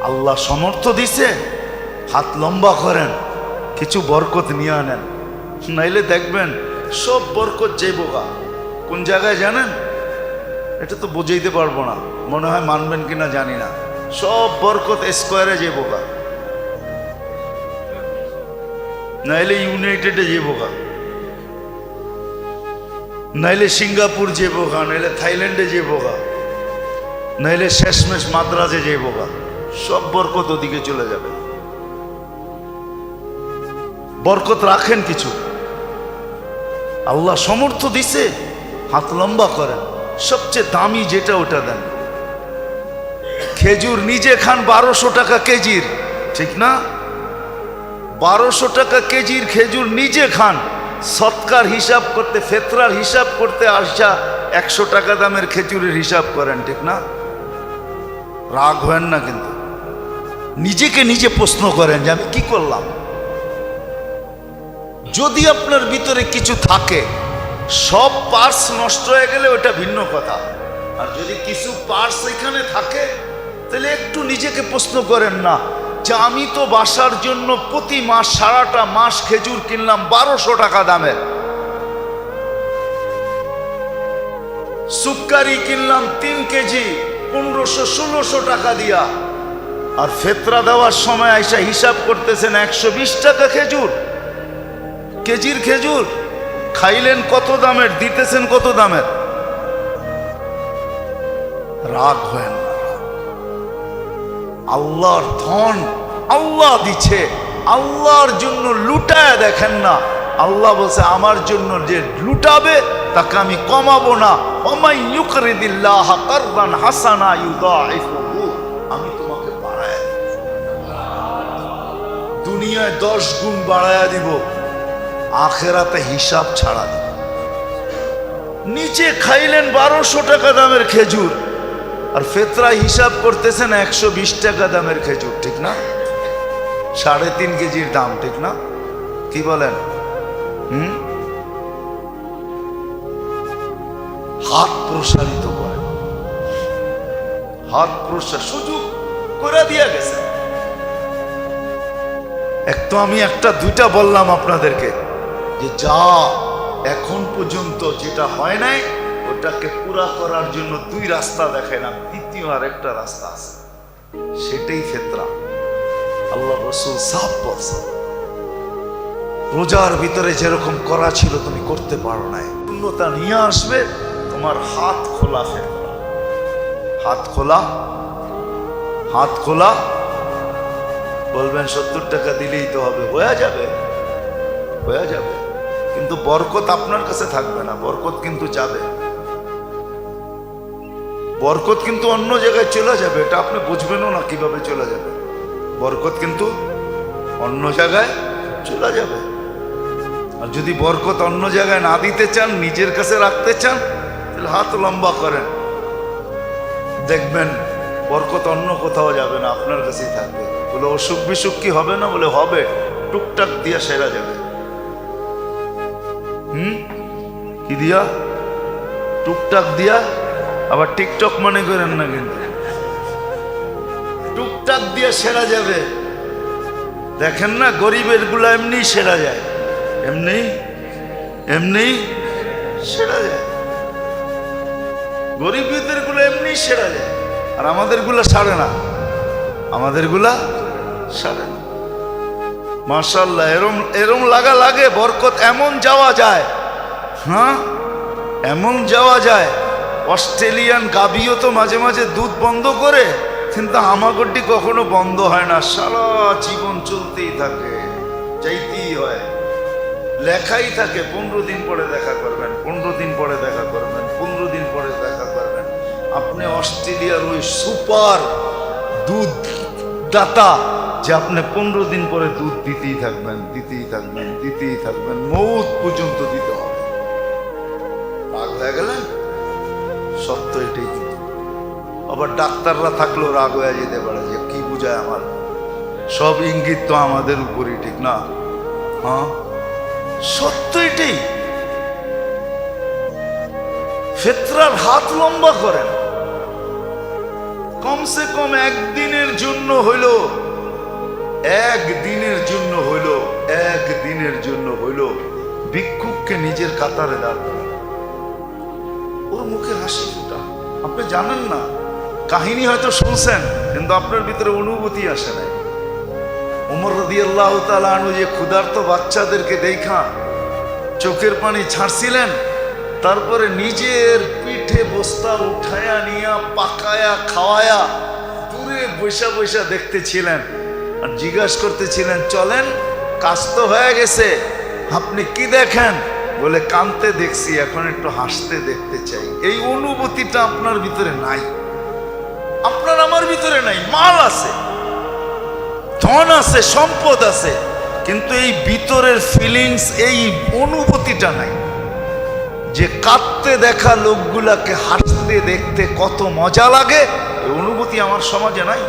আল্লাহ সমর্থ দিছে, হাত লম্বা করেন, কিছু বরকত নিয়ে আনেন, নাইলে দেখবেন সব বরকত যাইবগা। কোন জায়গায় জানেন? এটা তো বুঝাইতে পারবো না, মনে হয় মানবেন কিনা জানি না। সব বরকত স্কোয়ারে যাইবগা, নাইলে ইউনাইটেডে যাইবগা, নাইলে সিঙ্গাপুর যাইবগা, নাইলে থাইল্যান্ডে যাইবগা, নাইলে শেষমেশ মাদ্রাজে যাইবগা। সব বরকত ওদিকে চলে যাবে। বরকত রাখেন কিছু, আল্লাহ সমর্থ দিছে, হাত লম্বা করেন, সবচেয়ে দামি যেটা ওটা দেন। খেজুর নিজে খান 1200 টাকা কেজির, ঠিক না? 1200 টাকা কেজির খেজুর নিজে খান, সৎকার হিসাব করতে, ফেতরার হিসাব করতে আসা 100 টাকা দামের খেজুরের হিসাব করেন, ঠিক না? রাগ হয় না, কিন্তু নিজেকে নিজে প্রশ্ন করেন যে আমি কি করলাম। যদি আপনার ভিতরে কিছু থাকে, সব পার্টস নষ্ট হয়ে গেলে ওটা ভিন্ন কথা, আর যদি কিছু পার্টস এখানে থাকে তাহলে একটু নিজেকে প্রশ্ন করেন না যে আমি তো বাসার জন্য প্রতি মাস, সারাটা মাস খেজুর কিনলাম 1200 টাকা দামের, সুক্কারি কিনলাম 3 কেজি 1500-1600 টাকা দিয়া, আর ফেতরা দেওয়ার সময় আইসা হিসাব করতেছেন 120 টাকা খেজুর, কেজির খেজুর। খাইলেন কত দামের, দিতেছেন কত দামের? রাগ হয় না। আল্লাহর ধন আল্লাহ দিচ্ছে, আল্লাহর জন্য লুটায় দেখেন না। আল্লাহ বলছে আমার জন্য যে লুটাবে তাকে আমি কমাবো না। ওমাই ইউকরিদিল্লাহ কারদান হাসানা ইউদাইফুহু, আমি তোমাকে বাড়ায় দুনিয়ায় 10 গুণ বাড়ায়া দিব, আখেরাতে হিসাব ছাড়া দিব। নিচে খাইলেন 1200 টাকা দামের খেজুর, আর ফেতরা হিসাব করতেছেন 120 টাকা দামের খেজুর, ঠিক না? 3.5 কেজির দাম, ঠিক না? কি বলেন? হাত প্রসারিত করেন, হাত প্রসার সুযোগ করে দিয়া গেছে। এক তো আমি একটা দুইটা বললাম আপনাদেরকে যে যা এখন পর্যন্ত যেটা হয় নাই ওটাকে পুরা করার জন্য 2 রাস্তা দেখাইলাম, দ্বিতীয় আরেকটা রাস্তা আছে, সেটাই ফেতরা। আল্লাহ রাসূল সাফ বলছে, রোজার ভিতরে যেরকম করা ছিল তুমি করতে পারো নাই, পূর্ণতা নিয়ে আসবে তোমার হাত খোলা ফেতরা। হাত খোলা, হাত খোলা। বলবেন 70 টাকা দিলেই তো হবে, হয়ে যাবে, হয়ে যাবে, কিন্তু বরকত আপনার কাছে থাকবে না, বরকত কিন্তু যাবে, বরকত কিন্তু অন্য জায়গায় চলে যাবে। এটা আপনি বুঝবেনও না কিভাবে চলে যাবে, বরকত কিন্তু অন্য জায়গায় চলে যাবে। আর যদি বরকত অন্য জায়গায় না দিতে চান, নিজের কাছে রাখতে চান, তাহলে হাত লম্বা করেন, দেখবেন বরকত অন্য কোথাও যাবে না, আপনার কাছেই থাকবে। বলে অসুখ বিসুখ কি হবে না? বলে হবে, টুকটাক দিয়া সেরা যাবে। কি দিয়া? টুকটাক দিয়া। আবার টিকটক মনে করেন না, কিন্তু টুকটাক দিয়া সেরা যাবে। দেখেন না গরিবের গুলা এমনি সেরা যায়, এমনি এমনি সেরা যায়, গরিবদের গুলো এমনি সেরা যায়, আর আমাদের গুলা সারে না, আমাদের গুলা সারে না। মাশাআল্লাহ, এরম লাগা লাগে বরকত এমন যাওয়া যায়, হ্যাঁ এমন যাওয়া যায়। অস্ট্রেলিয়ান গাভীও তো মাঝে মাঝে দুধ বন্ধ করে, কিন্তু হামাগুড়ি কখনো বন্ধ হয় না, সারা জীবন চলতেই থাকে, চাইতেই হয়, লেখাই থাকে 15 দিন পরে দেখা করবেন, 15 দিন পরে দেখা করবেন, 15 দিন পরে দেখা করবেন। আপনি অস্ট্রেলিয়ার ওই সুপার দুধ দাতা যে আপনি 15 দিন পরে দুধ দিতেই থাকবেন, দিতেই থাকবেন, দিতেই থাকবেন, মৌত পর্যন্ত দিতে হবে। রাগ হয়ে গেলেন? সত্য এটাই। কিন্তু আবার ডাক্তাররা থাকলেও রাগ হয়ে যেতে পারে যে কি বুঝায় আমার, সব ইঙ্গিত তো আমাদের উপরই, ঠিক না? হ্যাঁ সত্য এটাই। ফেতরার হাত লম্বা করেন, কমসে কম একদিনের জন্য হইলো, একদিনের জন্য হইলো, একদিনের জন্য হইলো ভিক্ষুককে নিজের কাতারে দাঁড় করা, ওর মুখে হাসি ফুটা। আপনি জানেন না, কাহিনী হয়তো শুনছেন কিন্তু আপনার ভিতরে অনুভূতি আসে নাই। ওমর রাদিয়াল্লাহু তাআলা আনহু যে ক্ষুধার্ত বাচ্চাদেরকে দেখা চোখের পানি ছাড়ছিলেন, তারপরে নিজের পিঠে বস্তা উঠায়া নিয়া পাকায়া খাওয়ায়া দূরে বৈশা বৈশা দেখতেছিলেন আর জিজ্ঞাসা করতেছিলেন, চলেন কাজ তো হয়ে গেছে, আপনি কি দেখেন? বলে, কানতে দেখছি, এখন একটু হাসতে দেখতে চাই। এই অনুভূতিটা আপনার ভিতরে নাই, আপনার আমার ভিতরে নাই। মাল আছে, ধন আছে, সম্পদ আছে, কিন্তু এই ভিতরের ফিলিংস, এই অনুভূতিটা নাই যে কাঁদতে দেখা লোকগুলাকে হাসতে দেখতে কত মজা লাগে। এই অনুভূতি আমার সমাজে নাই।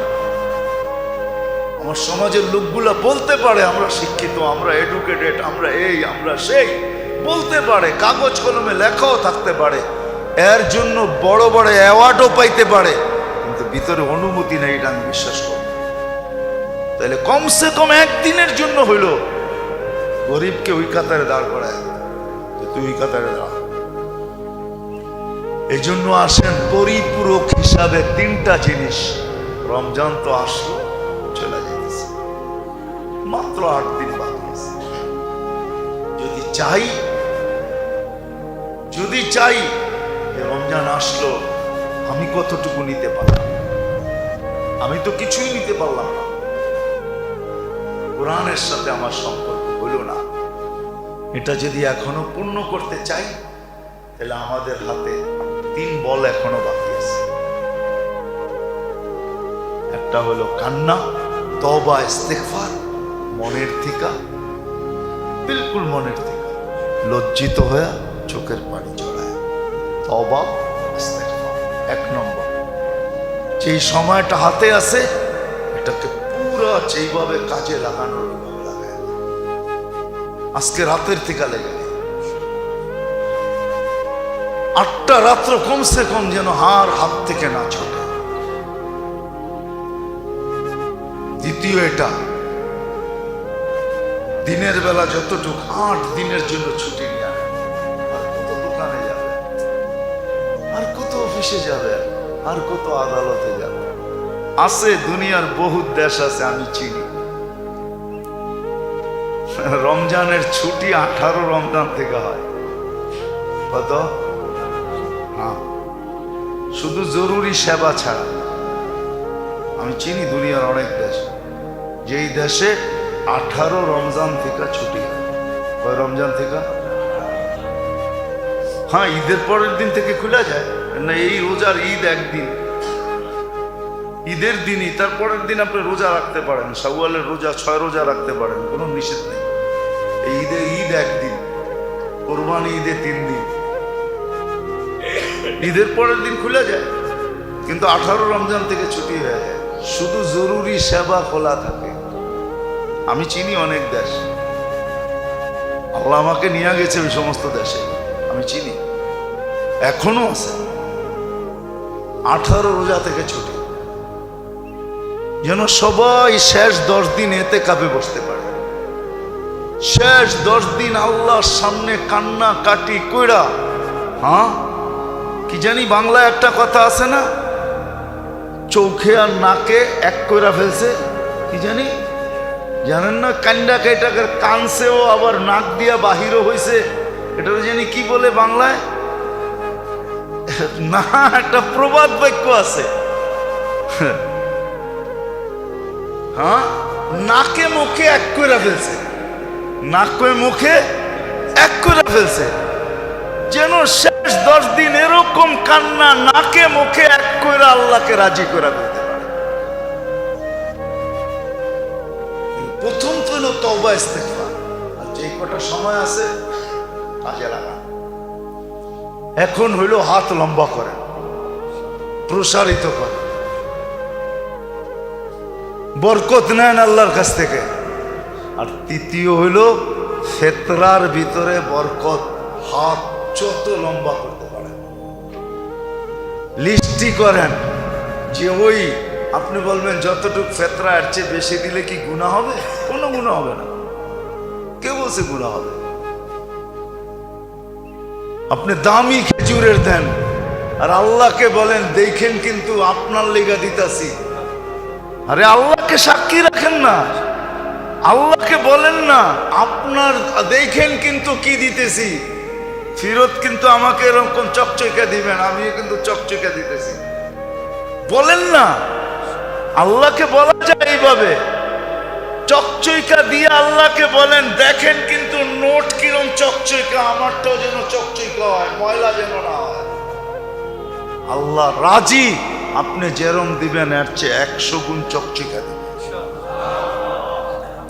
আমার সমাজের লোকগুলা বলতে পারে আমরা শিক্ষিত, আমরা এডুকেটেড, আমরা এই আমরা সেই, বলতে পারে, কাগজ কলমে লেখাও থাকতে পারে, এর জন্য বড় বড় অ্যাওয়ার্ডও পাইতে পারে, কিন্তু ভিতরে অনুভূতি নেই, এটা আমি বিশ্বাস করি। তাহলে কমসে কম একদিনের জন্য হইল গরিবকে ওই কাতারে দাঁড় করায়, যে তুই ওই কাতারে দাঁড়া। এই জন্য আসেন পরিপূরক হিসাবে তিনটা জিনিস। রমজান তো আসলো, চলে যাইতেছে, মাত্র 8 দিন বাকি আছে। যদি চাই যে রমজান আসলো, আমি কতটুকু নিতে পারলাম? আমি তো কিছুই নিতে পারলাম না। কোরআনের সাথে আমার সম্পর্ক হইল না। এটা যদি এখনো পূর্ণ করতে চাই, তাহলে আমাদের হাতে 3 বল এখনো বাকি আছে। একটা হলো কান্না, তওবা, ইস্তেগফার, মনের থেকে, বিলকুল মনের থেকে লজ্জিত হয়ে চোখের পানি ঝরায়, তওবা, ইস্তেগফার। 1 নম্বর, যেই সময়টা হাতে আছে এটাকে পুরো যেইভাবে কাজে লাগানোর লাগায়। আজকে রাতের থেকে লেগে 8টা রাত্র কমসে কম যেন হাত থেকে না ছোটে। দ্বিতীয়, এটা দিনের বেলা যতটুকু 8 দিনের জন্য ছুটি নিয়ে আনে। আর কত দোকানে যাবে, আর কত অফিসে যাবে, আর কত আদালতে যাবে। আছে দুনিয়ার বহুত দেশ আছে, আমি চিনি। রমজানের ছুটি 18 রমজান থেকে হয়। কত? হ্যাঁ, শুধু জরুরি সেবা ছাড়া। আমি চিনি দুনিয়ার অনেক দেশ, যেই দেশে 18 রমজান থেকে ছুটি হয়। কয় রমজান থেকে? হ্যাঁ, ঈদের পরের দিন থেকে খুলে যায় না। এই রোজার ঈদ একদিন, ঈদের দিনই, তারপরের দিন আপনি রোজা রাখতে পারেন, শাওয়ালের রোজা 6 রোজা রাখতে পারেন, কোনো নিষেধ নেই। এই ঈদ একদিন, কোরবানি ঈদে 3 দিন, ঈদের পরের দিন খুলে যায়। কিন্তু 18 রমজান থেকে ছুটি হয়ে যায়, শুধু জরুরি সেবা খোলা থাকে। আমি চিনি অনেক দেশ, আল্লাহ আমাকে নিয়ে গেছে ওই সমস্ত দেশে, আমি চিনি, এখনো আছে 18 রোজা থেকে ছুটি, যেন সবাই শেষ 10 দিন এতে কাপে বসতে পারে। শেষ 10 দিন আল্লাহর সামনে কান্না কাটি কইরা। হ্যাঁ, কি জানি বাংলায় একটা কথা আছে না, চোখে আর নাকে এক কইরা ফেলছে, কি জানি, জানেন না? কান্ডা কেটাকের কানছেও আবার নাক দিয়া বাহিরও হয়েছে, এটা জানি কি বলে বাংলায়, না একটা প্রবাদ বাক্য আছে। হ্যাঁ, নাকে মুখে এক কইরা ফেলছে, নাকে মুখে এক কইরা ফেলছে, যেন শেষ 10 দিন এরকম কান্না নাকে মুখে এক কইরা আল্লাহকে রাজি করা ফেলতে পারে। প্রথম তো হলো তওবা, ইস্তেগফার। আর যে কটা সময় আছে কাজে লাগা। এখন হইল হাত লম্বা করেন, প্রসারিত করেন, বরকত নেন আল্লাহর কাছ থেকে। আর তৃতীয় হইল ফেতরার ভিতরে বরকত, হাত যত লম্বা করতে পারেন, লিস্টি করেন, যে ওই আপনি বলবেন যতটুক ফেতরা এর চেয়ে বেশি দিলে কি গুনাহ হবে? কোনো গুনাহ হবে না। কে বলছে গুনাহ হবে? আপনি দামি খেজুরের দেন আর আল্লাহকে বলেন দেখেন কিন্তু আপনার লেগা দিতাছি। আরে আল্লাহকে সাক্ষী রাখেন না, আল্লাহকে বলেন না আপনার দেখেন কিন্তু কি দিতেছি, ফিরত কিন্তু আমাকে এরকম চকচকা দিবেন, আমিও কিন্তু চকচকা দিতেছি বলেন না। আল্লাহকে বলা যায় এইভাবে, চকচকা দিয়ে আল্লাহকে বলেন দেখেন কিন্তু নোট কিরম চকচকা, আমারটাও যেন চকচকা হয়, ময়লা যেন না হয়। আল্লাহ রাজি, আপনি যেরম দিবেন এর চেয়ে 100 গুণ চকচকা দিবে,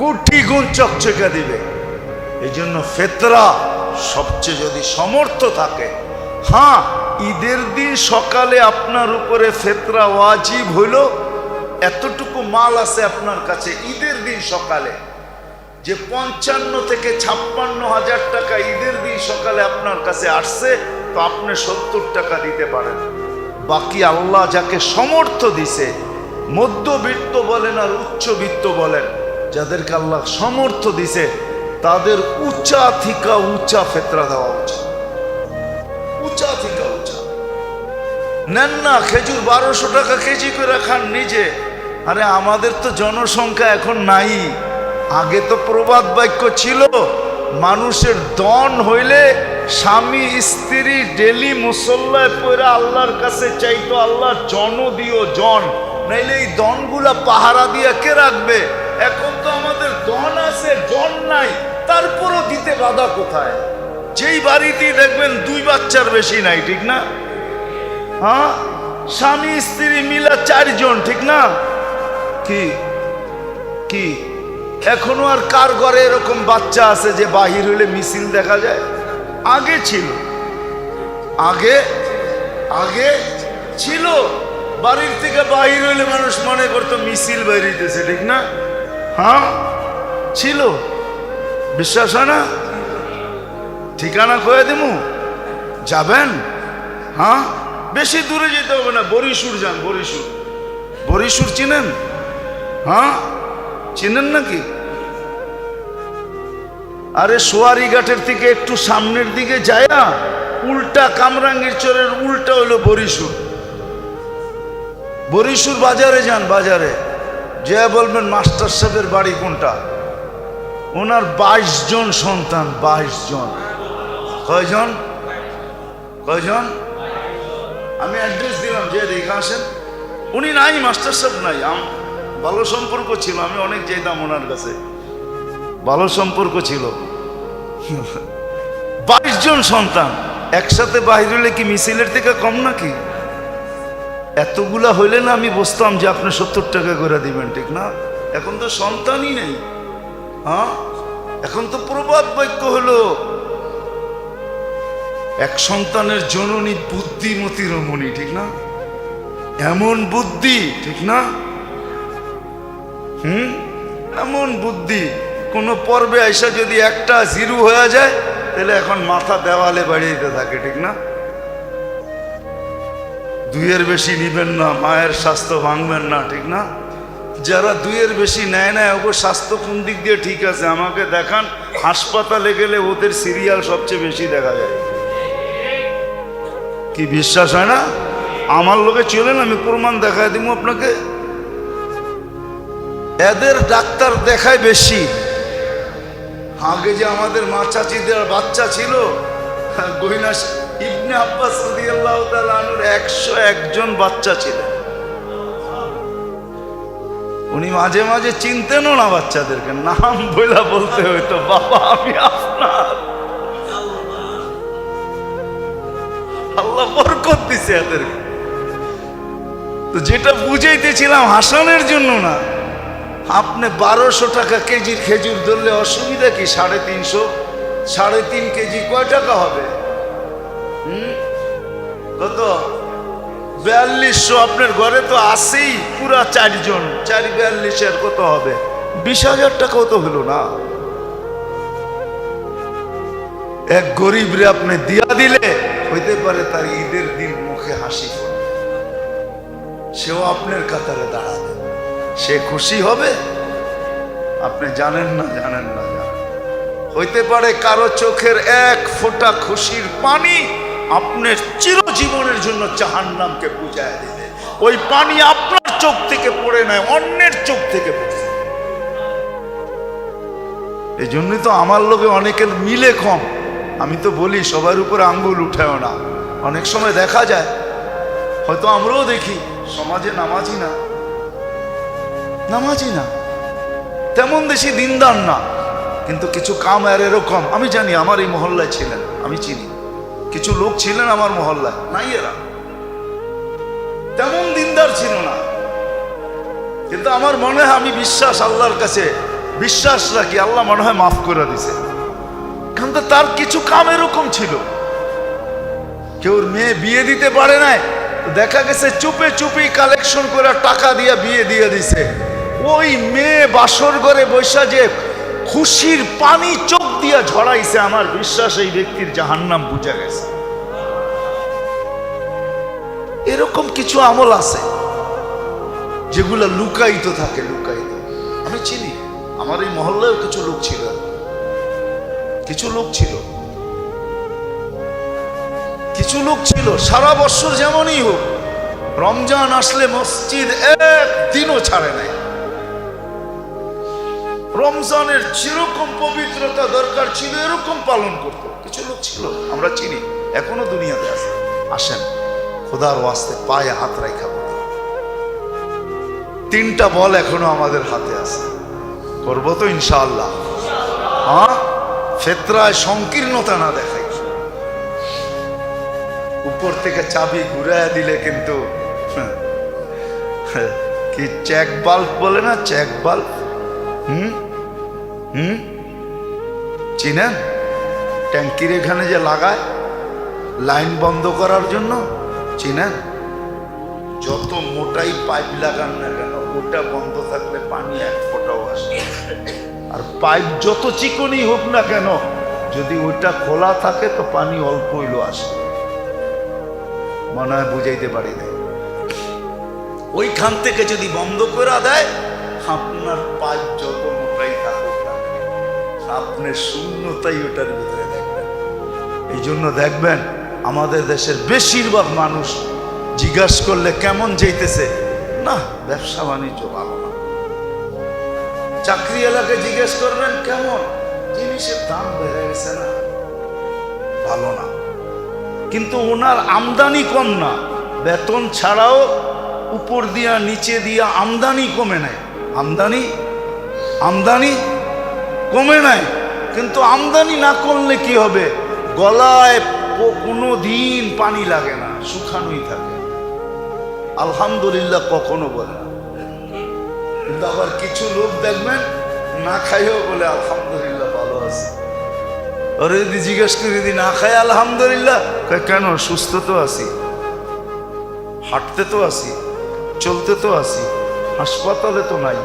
কোটি গুণ চকচকা দিবে। এই জন্য ফেতরা সবচেয়ে যদি সমর্থ থাকে, হ্যাঁ ঈদের দিন সকালে আপনার উপরে ফেতরা ওয়াজিব হইল, এতটুকু মাল আছে আপনার কাছে ঈদের দিন সকালে, যে 55 থেকে 56 হাজার টাকা ঈদের দিন সকালে আপনার কাছে আসছে, তো আপনি 70 টাকা দিতে পারেন। বাকি আল্লাহ যাকে সমর্থ দিছে, মধ্যবিত্ত বলেন আর উচ্চবিত্ত বলেন, যাদেরকে আল্লাহ সমর্থ দিছে তাদের উঁচা থেকে উঁচা ফেতরা দেওয়া উচিত, উঁচা থেকে উঁচা। নেন না খেজুর 1200 টাকা কেজি করে খান নিজে। আরে আমাদের তো জনসংখ্যা এখন নাই, আগে তো প্রবাদ বাক্য ছিল, মানুষের দন হইলে স্বামী স্ত্রী ডেলি মুসল্লায় পড়ে আল্লাহর কাছে চাইতো আল্লাহ জন দিও জন, নাইলে এই দনগুলা পাহারা দিয়ে কে রাখবে? এখন তো আমাদের দন আছে জন নাই, তারপরও দিতে বাধা কোথায়? যেই বাড়িতেই দেখবেন 2 বাচ্চার বেশি নাই, ঠিক না? হ্যাঁ, স্বামী স্ত্রী মিলা 4 জন, ঠিক না? কি কি এখনো আর কার ঘরে এরকম বাচ্চা আছে যে বাহির হইলে মিছিল দেখা যায়? আগে ছিল, আগে আগে ছিল, বাড়ির থেকে বাহির হইলে মানুষ মনে করতো মিছিল বাইরিতেছে, ঠিক না? হ্যাঁ ছিল, বিশ্বাস হয় না? ঠিকানা কয়ে দেবো, যাবেন? হ্যাঁ, বেশি দূরে যেতে হবে না, বরিশুর যান, বরিশুর। বরিশুর চিনেন? হ্যাঁ চিনেন নাকি? আরে সোয়ারি ঘাটের থেকে একটু সামনের দিকে যায়া উল্টা কামরাঙ্গীর চরের উল্টা হইলো বরিশুর। বরিশুর বাজারে যান, বাজারে যে বলবেন মাস্টার সাহেবের বাড়ি কোনটা? ওনার 22 জন সন্তান, 22 জন। কয়জন? কয়জন? আমি অ্যাড্রেস দিলাম, যে দেখে আসেন। উনি নাই, মাস্টার সাহেব নাই, ভালো সম্পর্ক ছিল, আমি অনেক যেতাম ওনার কাছে, ভালো সম্পর্ক ছিল। 22 জন সন্তান একসাথে বাহির হইলে কি মিছিলের থেকে কম নাকি? এতগুলা হইলে না আমি বুঝতাম যে আপনি 70 টাকা করে দিবেন, ঠিক না? এখন তো সন্তানই নেই। হ্যাঁ, এখন তো প্রবাদ বাক্য হলো এক সন্তানের জননী বুদ্ধিমতী রমণী, ঠিক না? এমন বুদ্ধি, ঠিক না? এমন বুদ্ধি, কোন পর্বে আইসা যদি একটা 0 হয়ে যায় তাহলে এখন মাথা দেওয়ালে বাড়িয়ে থাকে, ঠিক না? 2-এর বেশি নিবেন না, মায়ের স্বাস্থ্য ভাঙবেন না, ঠিক না? যারা 2-এর বেশি নেয় না, ওর স্বাস্থ্য কোন দিক দিয়ে ঠিক আছে আমাকে দেখান। হাসপাতালে গেলে ওদের সিরিয়াল সবচেয়ে বেশি দেখা যায়। কি বিশ্বাস হয় না? আমার লোকে চলেন, আমি প্রমাণ দেখায় দিব আপনাকে। এদের ডাক্তার দেখায় বেশি। আগে যে আমাদের মা চাচিদের বাচ্চা ছিল, গহিনা ইবনে আব্বাস রাদিয়াল্লাহু তাআলা আনহুর 101 জন বাচ্চা ছিলেন। উনি মাঝে মাঝে চিনতেনও না বাচ্চাদেরকে, নাম বইলা বলতে হইতো, বাবা আমি আপনার। আল্লাহ বরকত দিছে এদেরকে। তো যেটা বুঝাইতেছিলাম হাসানের জন্য না, আপনি 1200 টাকা কেজির খেজুর ধরলে অসুবিধা কি? 350, 3.5 কেজি কয় টাকা হবে? কত? 4200। আপনার ঘরে তো আসেই পুরা 4 জন, 4-42 কত হবে? 20,000 টাকাও তো হলো না। এক গরিব রে আপনি দিয়া দিলে হইতে পারে তার ঈদের দিন মুখে হাসি পড়ে। সেও আপনার কাতারে দাঁড়াবে। সে খুশি হবে? আপনি জানেন না, জানেন না, জানেন। হইতে পারে কারো চোখের এক ফোঁটা খুশির পানি আপনার চিরজীবনের জন্য জাহান্নামকে বুঝায় দেবে। ওই পানি আপনার চোখ থেকে পড়ে নাই, অন্যের চোখ থেকে পড়ছে। এই জন্যই তো আমার লোকে অনেকের মিলে কম। আমি তো বলি সবার উপরে আঙ্গুল উঠেও না। অনেক সময় দেখা যায়, হয়তো আমরাও দেখি, সমাজে নামাজি না, নামাজি না, তেমন বেশি দিনদার না, কিন্তু কিছু কাম আর এরকম। আমি জানি, আমার এই মহল্লায় ছিলেন, আমি চিনি কিছু লোক ছিলেন আমার মহল্লায়, নাই এরা তেমন দিনদার ছিল না, কিন্তু আমার মনে হয়, আমি বিশ্বাস আল্লাহর কাছে বিশ্বাস রাখি, আল্লাহ মনে হয় মাফ করে দিছে। কিন্তু তার কিছু কাম এরকম ছিল, কেউ মেয়ে বিয়ে দিতে পারে নাই, দেখা গেছে চুপে চুপি কালেকশন করে টাকা দিয়ে বিয়ে দিয়ে দিছে। ওই মেয়ে বাসর ঘরে বৈশা যে খুশির পানি চোখ দিয়া ঝরাইছে, আমার বিশ্বাস এই ব্যক্তির জাহান্নাম বুঝা গেছে। এরকম কিছু আমল আছে যেগুলো লুকায়িত থাকে, লুকায়িত। আমি চিনি, আমার এই মহল্লায় কিছু লোক ছিল, কিছু লোক ছিল, কিছু লোক ছিল সারা বছর যেমনই হোক, রমজান আসলে মসজিদ একদিনও ছাড়ে নাই। রমজানের যেরকম পবিত্রতা দরকার ছিল এরকম পালন করত। কিছু লোক ছিল, আমরা চিনি, এখনো দুনিয়াতে আছে। আসেন খোদার ওয়াস্তে পায়ে হাত রাখা বলি, 3টা বল এখনো আমাদের হাতে আছে, করবো তো ইনশাআল্লাহ। হ্যাঁ, ফেতরায় সংকীর্ণতা না দেখাই। উপর থেকে চাবি ঘুরাইয়া দিলে কিন্তু কি চেক বাল্ব বলে না, চেক বাল্ব, চিনেন? ট্যাঙ্কির এখানে যে লাগায় লাইন বন্ধ করার জন্য, চিনেন? যত মোটাই পাইপ লাগান না কেন, ওটা বন্ধ থাকলে পানি এক ফোঁটাও আসে। আর পাইপ যত চিকনই হোক না কেন, যদি ওইটা খোলা থাকে তো পানি অল্প হইলো আসে। মনে হয় বুঝাইতে পারি না। ওইখান থেকে যদি বন্ধ করে দেয়, আপনার পাইপ যত মোটাই থাকুক না, আপনার শূন্যতাই ওটার ভিতরে দেখবেন। এই জন্য দেখবেন আমাদের দেশের বেশিরভাগ মানুষ জিজ্ঞাসা করলে কেমন যাইতেছে, না ব্যবসা বাণিজ্য ভালো না। চাকরি এলাকায় জিজ্ঞেস করবেন কেমন, জিনিসের দাম বেড়ে গেছে না, ভালো না। কিন্তু ওনার আমদানি কম না, বেতন ছাড়াও উপর দিয়া নিচে দিয়া আমদানি কমে নাই, আমদানি কমে নাই। কিন্তু আমদানি না করলে কি হবে, গলায় কোনো দিন পানি লাগে না, শুকানোই থাকে, আলহামদুলিল্লাহ কখনো বলে না। কিন্তু আবার কিছু লোক দেখবেন না খাইও বলে আলহামদুলিল্লাহ ভালো আছে। ওরে যদি জিজ্ঞেস করি, যদি না খাই আলহামদুলিল্লাহ, কেন? সুস্থ তো আছি, হাঁটতে তো আছি, চলতে তো আছি, হাসপাতালে তো নাই,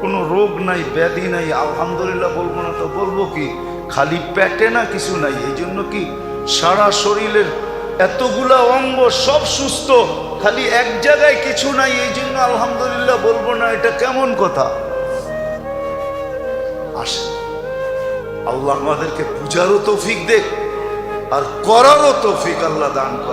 কোনো রোগ নাই, ব্যাধি নাই, আলহামদুলিল্লাহ বলবো না তো বলবো কি? খালি পেটে না কিছু নাই, এই জন্য কি সারা শরীরের এতগুলা অঙ্গ সব সুস্থ, খালি এক জায়গায় কিছু নাই, এই জন্য আলহামদুলিল্লাহ বলবো না, এটা কেমন কথা? আসে আল্লাহ আমাদেরকে বুঝারও তৌফিক দেখ আর করারও তৌফিক আল্লাহ দান করে।